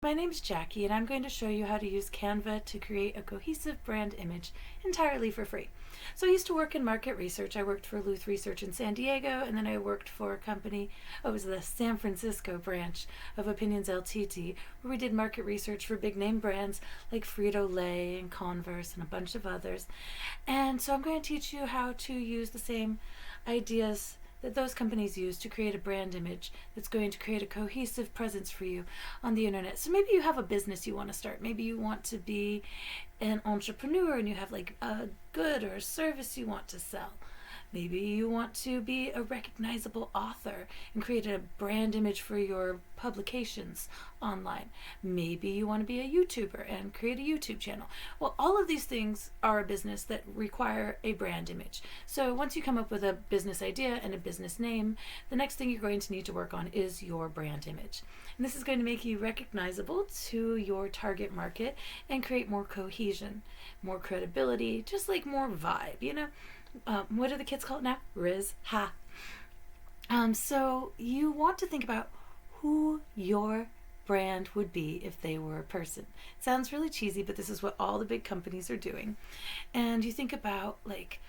My name's Jackie, and I'm going to show you how to use Canva to create a cohesive brand image entirely for free. So I used to work in market research. I worked for Luth Research in San Diego, and then I worked for a company, it was the San Francisco branch of Opinions LTD, where we did market research for big name brands like Frito-Lay and Converse and a bunch of others. And so I'm going to teach you how to use the same ideas that those companies use to create a brand image that's going to create a cohesive presence for you on the internet. So maybe you have a business you want to start. Maybe you want to be an entrepreneur and you have like a good or a service you want to sell. Maybe you want to be a recognizable author and create a brand image for your publications online. Maybe you want to be a YouTuber and create a YouTube channel. Well, all of these things are a business that require a brand image. So once you come up with a business idea and a business name, the next thing you're going to need to work on is your brand image. And this is going to make you recognizable to your target market and create more cohesion, more credibility, just like more vibe, you know? What do the kids call it now? Riz. Ha. So you want to think about who your brand would be if they were a person. It sounds really cheesy, but this is what all the big companies are doing. And you think about like,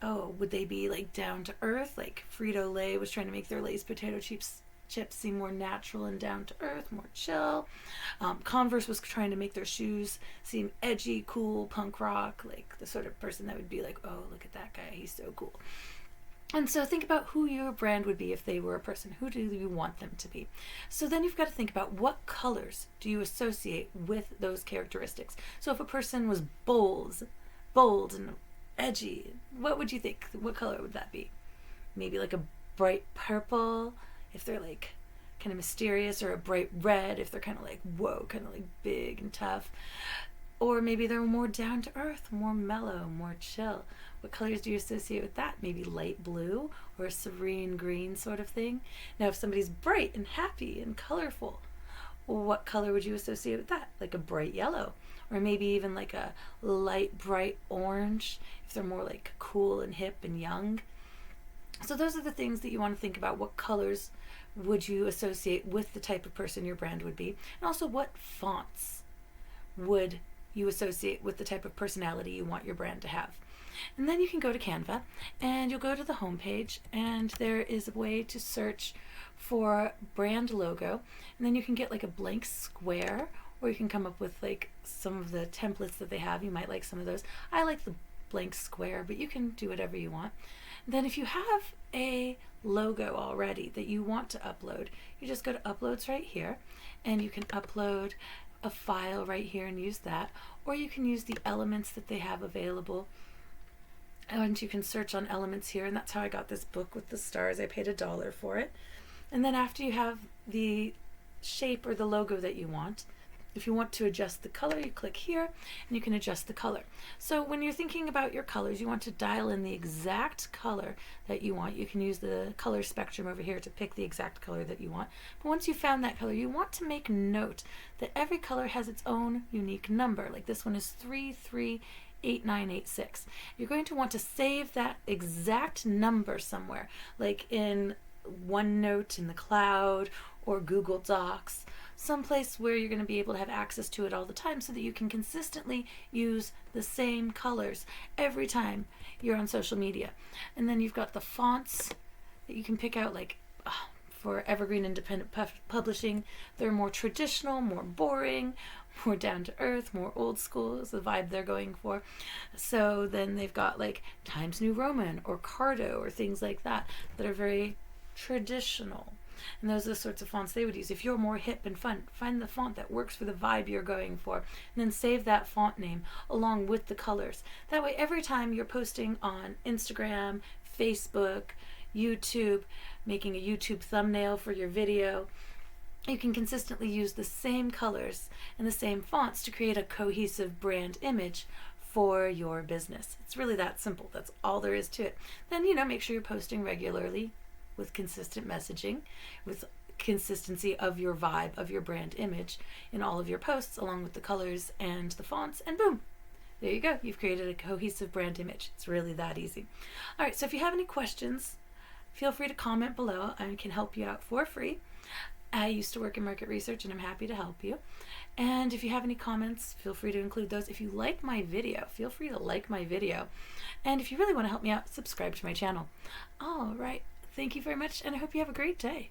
oh, would they be like down to earth? Like Frito-Lay was trying to make their Lay's potato chips seem more natural and down to earth, more chill. Converse was trying to make their shoes seem edgy, cool, punk rock, like the sort of person that would be like, oh, look at that guy, he's so cool. And so think about who your brand would be if they were a person. Who do you want them to be? So then you've got to think about what colors do you associate with those characteristics. So if a person was bold and edgy, what would you think? What color would that be? Maybe like a bright purple, if they're like kind of mysterious, or a bright red if they're kind of like, whoa, kind of like big and tough. Or maybe they're more down to earth, more mellow, more chill. What colors do you associate with that? Maybe light blue or a serene green sort of thing. Now, if somebody's bright and happy and colorful, well, what color would you associate with that? Like a bright yellow, or maybe even like a light, bright orange if they're more like cool and hip and young. So those are the things that you want to think about. What colors would you associate with the type of person your brand would be? And also, what fonts would you associate with the type of personality you want your brand to have? And then you can go to Canva and you'll go to the home page, and there is a way to search for brand logo, and then you can get like a blank square, or you can come up with like some of the templates that they have. You might like some of those. I like the blank square, but you can do whatever you want. Then if you have a logo already that you want to upload, you just go to uploads right here, and you can upload a file right here and use that, or you can use the elements that they have available, and you can search on elements here. And that's how I got this book with the stars. I paid $1 for it. And then after you have the shape or the logo that you want, if you want to adjust the color, you click here and you can adjust the color. So when you're thinking about your colors, you want to dial in the exact color that you want. You can use the color spectrum over here to pick the exact color that you want. But once you've found that color, you want to make note that every color has its own unique number. Like this one is 338986. You're going to want to save that exact number somewhere, like in OneNote in the cloud or Google Docs, someplace where you're going to be able to have access to it all the time, so that you can consistently use the same colors every time you're on social media. And then you've got the fonts that you can pick out, like for Evergreen Independent Publishing, they're more traditional, more boring, more down to earth, more old school is the vibe they're going for. So then they've got like Times New Roman or Cardo or things like that that are very traditional. And those are the sorts of fonts they would use. If you're more hip and fun, find the font that works for the vibe you're going for, and then save that font name along with the colors. That way, every time you're posting on Instagram, Facebook, YouTube, making a YouTube thumbnail for your video, you can consistently use the same colors and the same fonts to create a cohesive brand image for your business. It's really that simple. That's all there is to it. Then, make sure you're posting regularly with consistent messaging, with consistency of your vibe, of your brand image in all of your posts, along with the colors and the fonts, and boom, there you go. You've created a cohesive brand image. It's really that easy. All right, so if you have any questions, feel free to comment below. I can help you out for free. I used to work in market research and I'm happy to help you. And if you have any comments, feel free to include those. If you like my video, feel free to like my video. And if you really want to help me out, subscribe to my channel. All right. Thank you very much, and I hope you have a great day.